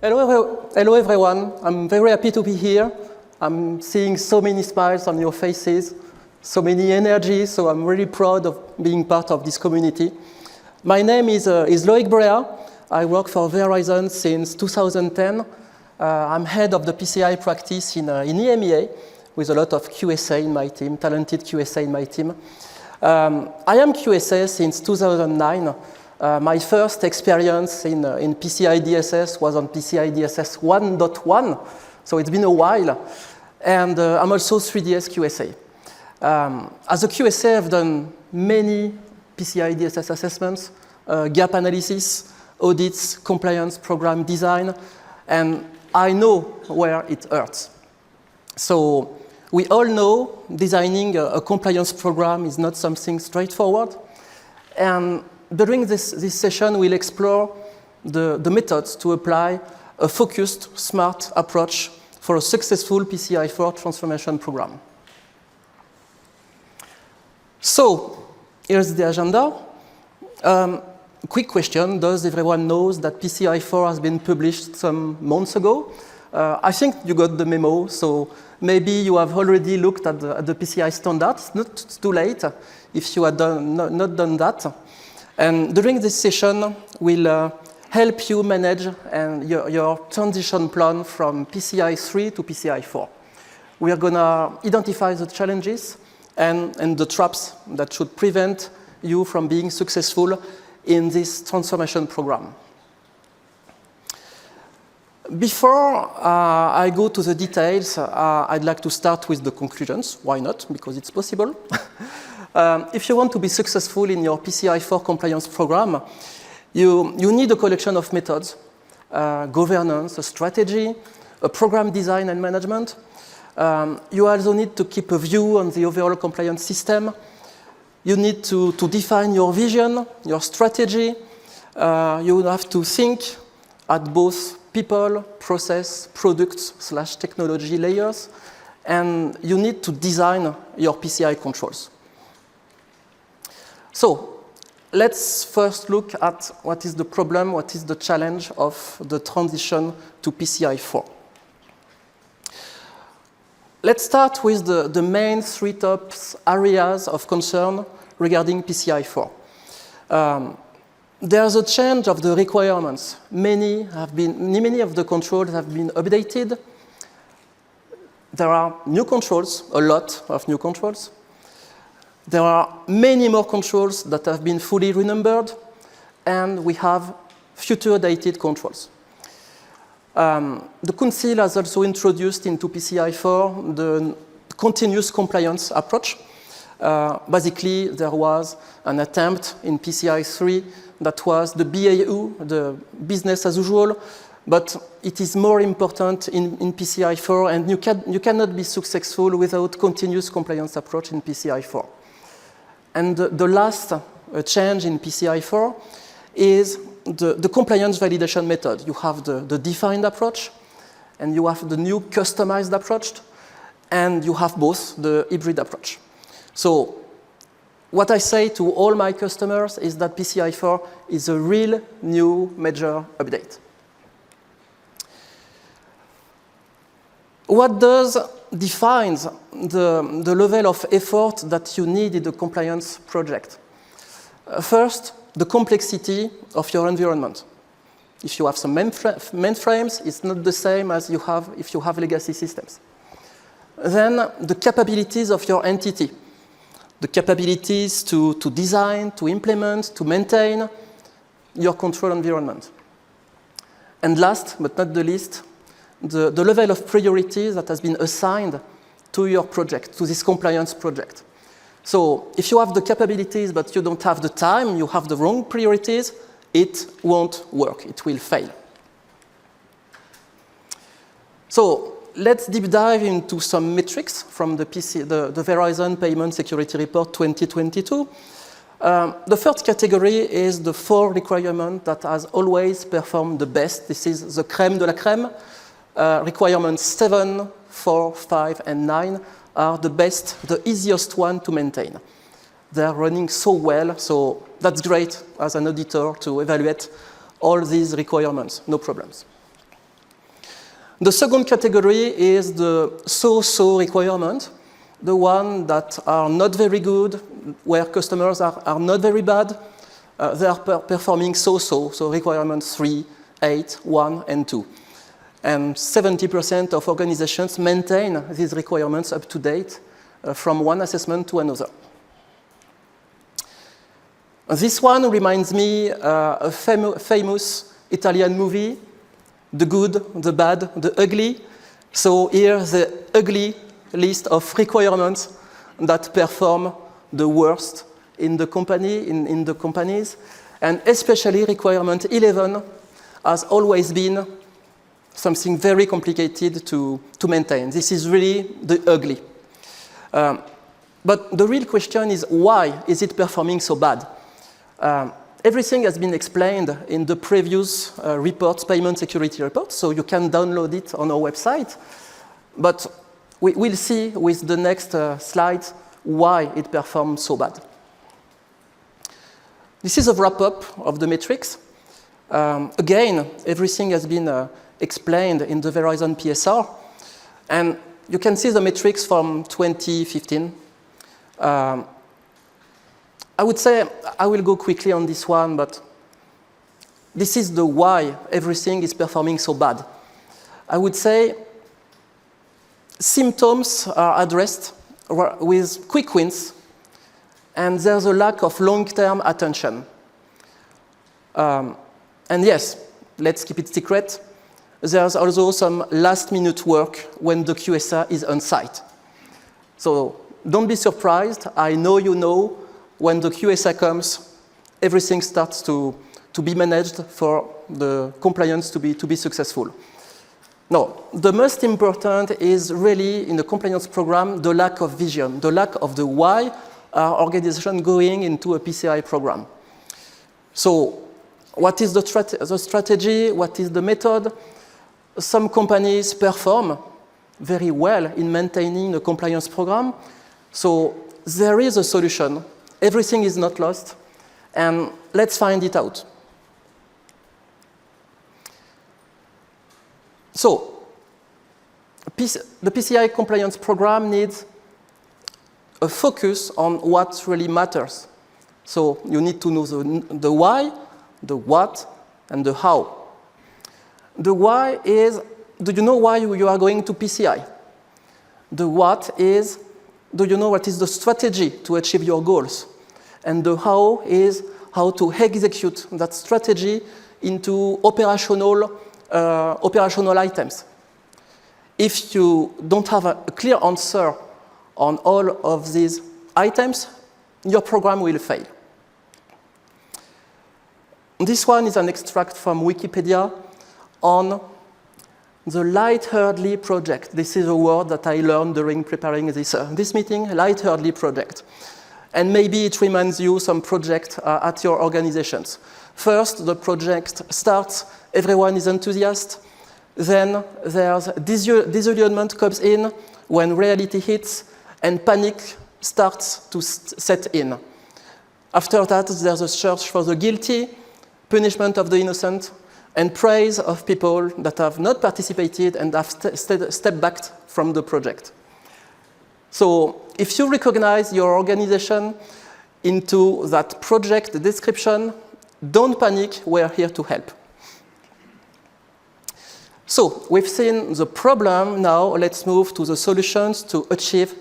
Hello everyone. I'm very happy to be here. I'm seeing so many smiles on your faces, so many energy, so I'm really proud of being part of this community. My name is Loïc Bréat. I work for Verizon since 2010. I'm head of the PCI practice in EMEA with a lot of QSA in my team, talented QSA in my team. I am QSA since 2009. My first experience in PCI DSS was on PCI DSS 1.1, so it's been a while. And I'm also 3DS QSA. As a QSA, I've done many PCI DSS assessments, gap analysis, audits, compliance, program design, and I know where it hurts. So we all know designing a compliance program is not something straightforward. And during this session, we'll explore the methods to apply a focused, smart approach for a successful PCI 4 transformation program. So here's the agenda. Quick question, does everyone know that PCI 4 has been published some months ago? I think you got the memo, so maybe you have already looked at the PCI standards. Not too late if you had not done that. And during this session, we'll help you manage your transition plan from PCI 3 to PCI 4. We are going to identify the challenges and the traps that should prevent you from being successful in this transformation program. Before I go to the details, I'd like to start with the conclusions. Why not? Because it's possible. If you want to be successful in your PCI 4 compliance program, you need a collection of methods, governance, a strategy, a program design and management. You also need to keep a view on the overall compliance system. You need to define your vision, your strategy. You have to think at both people, process, products/technology layers. And you need to design your PCI controls. So let's first look at what is the problem, what is the challenge of the transition to PCI 4. Let's start with the main three top areas of concern regarding PCI 4. There's a change of the requirements. Many of the controls have been updated. There are new controls, a lot of new controls. There are many more controls that have been fully renumbered, and we have future dated controls. The Council has also introduced into PCI 4 the continuous compliance approach. Basically, there was an attempt in PCI 3 that was the BAU, the business as usual, but it is more important in PCI 4, and you cannot be successful without continuous compliance approach in PCI 4. And the last change in PCI 4 is the compliance validation method. You have the defined approach, and you have the new customized approach, and you have both the hybrid approach. So what I say to all my customers is that PCI 4 is a real new major update. What defines the level of effort that you need in the compliance project? First, the complexity of your environment. If you have some mainframes, it's not the same as if you have legacy systems. Then, the capabilities of your entity. The capabilities to design, to implement, to maintain your control environment. And last, but not the least, the level of priorities that has been assigned to your project, to this compliance project. So if you have the capabilities but you don't have the time, you have the wrong priorities, it won't work, it will fail. So let's deep dive into some metrics from the Verizon Payment Security Report 2022. The first category is the 4 requirements that has always performed the best. This is the crème de la crème. Requirements 7, 4, 5, and 9 are the best, the easiest one to maintain. They are running so well, so that's great as an auditor to evaluate all these requirements, no problems. The second category is the so-so requirement, the one that are not very good, where customers are not very bad. They are performing so-so, so requirements 3, 8, 1, and 2. And 70% of organizations maintain these requirements up to date from one assessment to another. This one reminds me a famous Italian movie, The Good, the Bad, the Ugly. So here the ugly list of requirements that perform the worst in the company, in the companies, and especially requirement 11 has always been something very complicated to maintain. This is really the ugly. But the real question is, why is it performing so bad? Everything has been explained in the previous reports, payment security reports, so you can download it on our website. But we'll see with the next slide why it performs so bad. This is a wrap-up of the metrics. Again, everything has been explained in the Verizon PSR. And you can see the metrics from 2015. I would say I will go quickly on this one, but this is the why everything is performing so bad. I would say symptoms are addressed with quick wins, and there's a lack of long-term attention. And yes, let's keep it secret. There's also some last-minute work when the QSA is on site. So don't be surprised. I know you know when the QSA comes, everything starts to be managed for the compliance to be successful. No, the most important is really in the compliance program, the lack of vision, the lack of the why our organization going into a PCI program. So what is the strategy? What is the method? Some companies perform very well in maintaining a compliance program. So there is a solution. Everything is not lost. And let's find it out. So the PCI compliance program needs a focus on what really matters. So you need to know the why, the what, and the how. The why is, do you know why you are going to PCI? The what is, do you know what is the strategy to achieve your goals? And the how is how to execute that strategy into operational items. If you don't have a clear answer on all of these items, your program will fail. This one is an extract from Wikipedia on the light-heartedly project. This is a word that I learned during preparing this meeting, light-heartedly project. And maybe it reminds you some project at your organizations. First, the project starts, everyone is enthusiastic. Then there's disillusionment comes in when reality hits, and panic starts to set in. After that, there's a search for the guilty, punishment of the innocent, and praise of people that have not participated and have stepped back from the project. So if you recognize your organization into that project description, don't panic, we're here to help. So we've seen the problem, now let's move to the solutions to achieve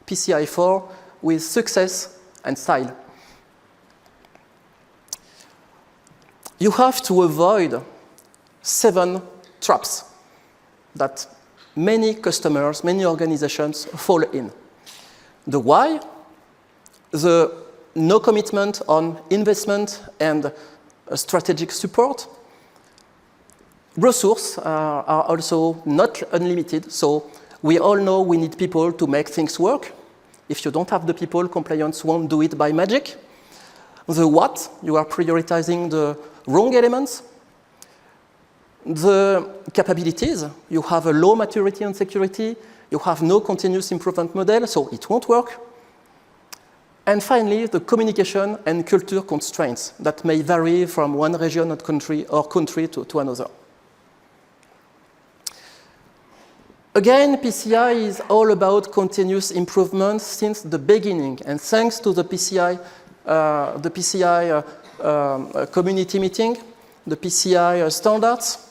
PCI 4 with success and style. You have to avoid 7 traps that many customers, many organizations fall in. The why, the no commitment on investment and strategic support. Resources are also not unlimited, so we all know we need people to make things work. If you don't have the people, compliance won't do it by magic. The what, you are prioritizing the wrong elements. The capabilities, you have a low maturity on security, you have no continuous improvement model, so it won't work. And finally, the communication and culture constraints that may vary from one region or country to another. Again, PCI is all about continuous improvement since the beginning, and thanks to the PCI community meeting, the PCI standards,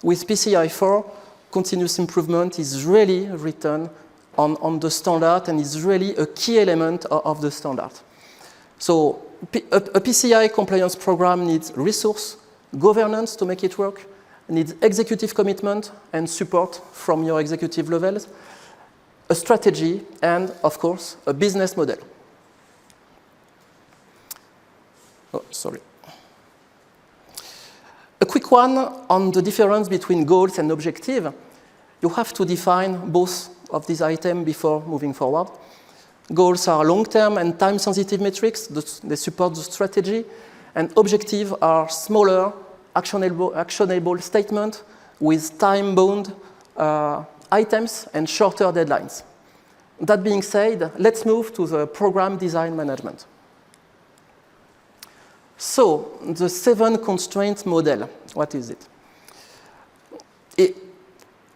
with PCI 4, continuous improvement is really written on the standard and is really a key element of the standard. So a PCI compliance program needs resource, governance to make it work, needs executive commitment and support from your executive levels, a strategy, and, of course, a business model. Oh, sorry. A quick one on the difference between goals and objective. You have to define both of these items before moving forward. Goals are long-term and time-sensitive metrics. They support the strategy. And objectives are smaller, actionable statements with time-bound items and shorter deadlines. That being said, let's move to the program design management. So, the 7 constraints model, what is it?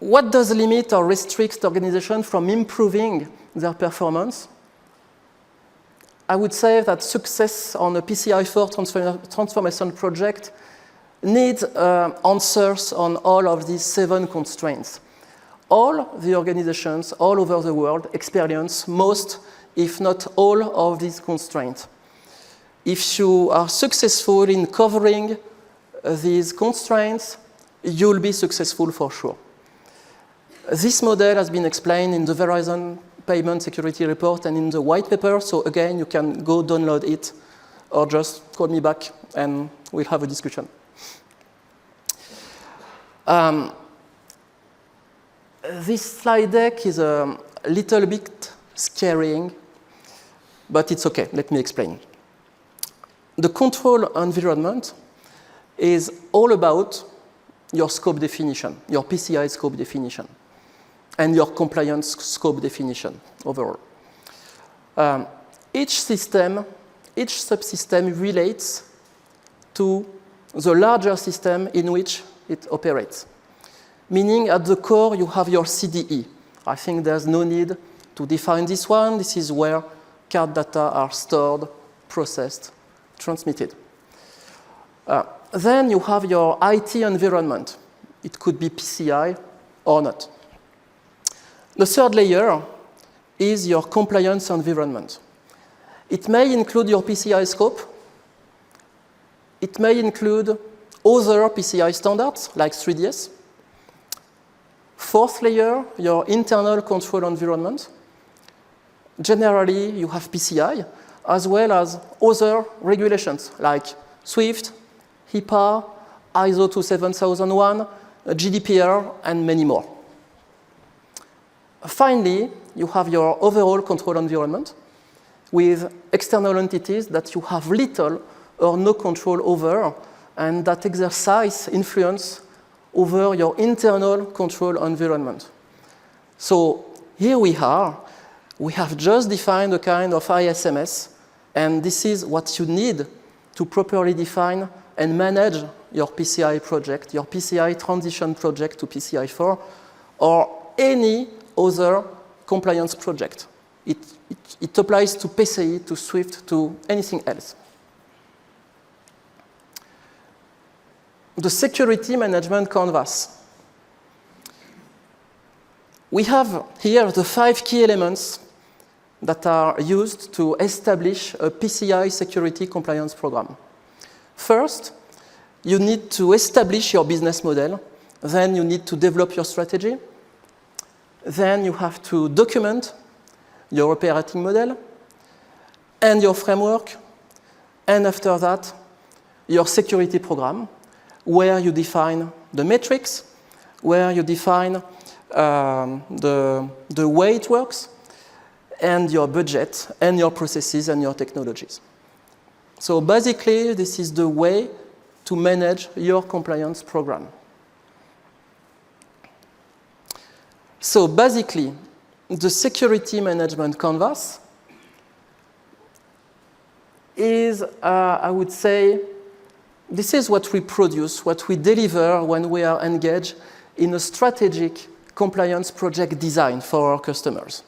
What does limit or restrict organizations from improving their performance? I would say that success on a PCI 4 transformation project needs answers on all of these 7 constraints. All the organizations all over the world experience most, if not all, of these constraints. If you are successful in covering these constraints, you'll be successful for sure. This model has been explained in the Verizon Payment Security Report and in the white paper, so again, you can go download it or just call me back and we'll have a discussion. This slide deck is a little bit scaring, but it's okay, let me explain. The control environment is all about your scope definition, your PCI scope definition, and your compliance scope definition overall. Each system, each subsystem relates to the larger system in which it operates. Meaning at the core you have your CDE. I think there's no need to define this one. This is where card data are stored, processed, transmitted. Then you have your IT environment. It could be PCI or not. The third layer is your compliance environment. It may include your PCI scope. It may include other PCI standards like 3DS. Fourth layer, your internal control environment. Generally, you have PCI, as well as other regulations like SWIFT, HIPAA, ISO 27001, GDPR, and many more. Finally, you have your overall control environment with external entities that you have little or no control over and that exercise influence over your internal control environment. So here we are. We have just defined a kind of ISMS, and this is what you need to properly define and manage your PCI project, your PCI transition project to PCI 4, or any other compliance project. It applies to PCI, to SWIFT, to anything else. The security management canvas. We have here the 5 key elements that are used to establish a PCI security compliance program. First, you need to establish your business model. Then you need to develop your strategy. Then you have to document your operating model and your framework. And after that, your security program, where you define the metrics, where you define the way it works, and your budget, and your processes, and your technologies. So basically, this is the way to manage your compliance program. So basically, the security management canvas is, I would say, this is what we produce, what we deliver when we are engaged in a strategic compliance project design for our customers.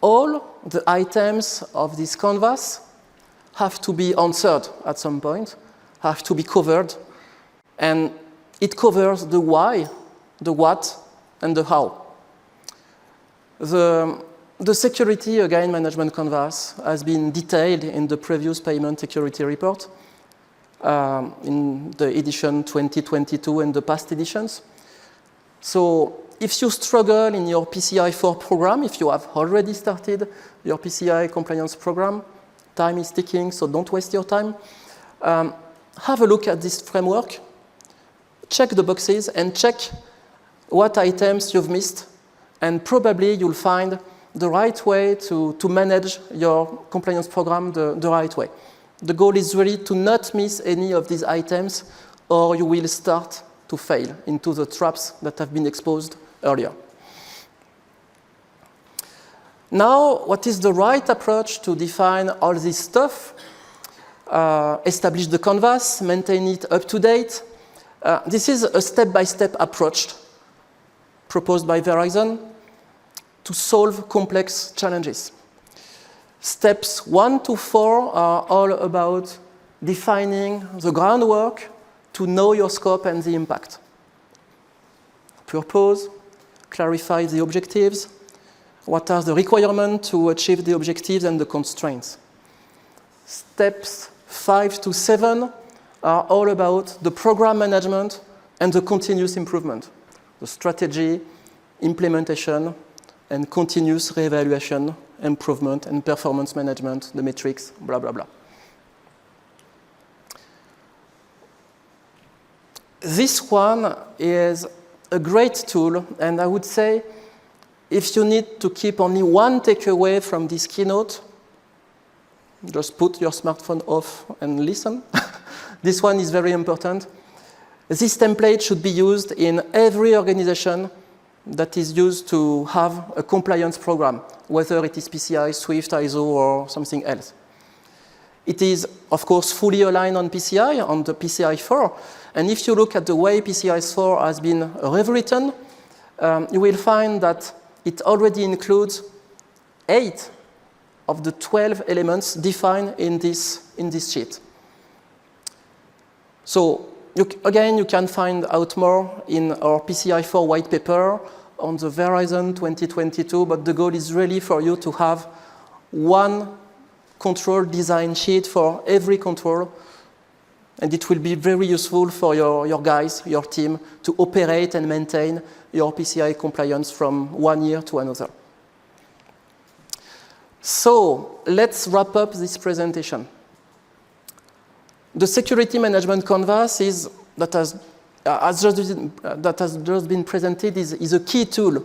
All the items of this canvas have to be answered at some point, have to be covered, and it covers the why, the what, and the how. The security, again, management canvas has been detailed in the previous payment security report in the edition 2022 and the past editions. So if you struggle in your PCI 4 program, if you have already started your PCI compliance program, time is ticking, so don't waste your time. Have a look at this framework, check the boxes, and check what items you've missed, and probably you'll find the right way to manage your compliance program the right way. The goal is really to not miss any of these items, or you will start to fail into the traps that have been exposed earlier. Now, what is the right approach to define all this stuff? Establish the canvas, maintain it up to date. This is a step-by-step approach proposed by Verizon to solve complex challenges. Steps 1 to 4 are all about defining the groundwork to know your scope and the impact. Purpose, clarify the objectives, what are the requirements to achieve the objectives and the constraints. Steps 5 to 7 are all about the program management and the continuous improvement, the strategy, implementation, and continuous reevaluation, improvement, and performance management, the metrics, blah, blah, blah. This one is a great tool, and I would say if you need to keep only one takeaway from this keynote, just put your smartphone off and listen. This one is very important. This template should be used in every organization that is used to have a compliance program, whether it is PCI, Swift, ISO, or something else. It is, of course, fully aligned on PCI, on the PCI 4. And if you look at the way PCI 4 has been rewritten, you will find that it already includes 8 of the 12 elements defined in this sheet. So again, you can find out more in our PCI 4 white paper on the Verizon 2022, but the goal is really for you to have one control design sheet for every control, and it will be very useful for your guys, your team, to operate and maintain your PCI compliance from one year to another. So let's wrap up this presentation. The security management canvas that has just been presented is a key tool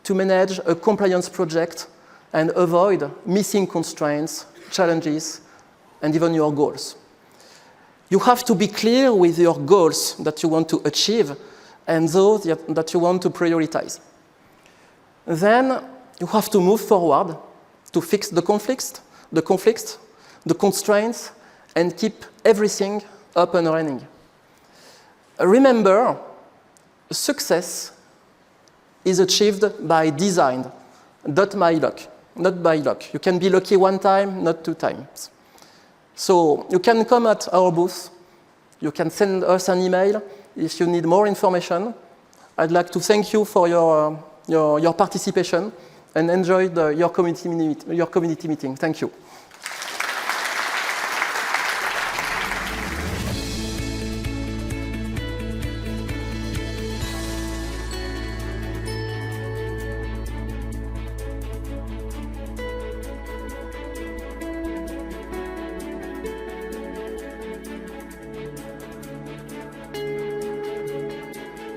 to manage a compliance project and avoid missing constraints, challenges, and even your goals. You have to be clear with your goals that you want to achieve and those that you want to prioritize. Then you have to move forward to fix the conflicts, the constraints, and keep everything up and running. Remember, success is achieved by design, not by luck. You can be lucky one time, not 2 times. So you can come at our booth. You can send us an email if you need more information. I'd like to thank you for your participation and enjoy your community meeting. Thank you.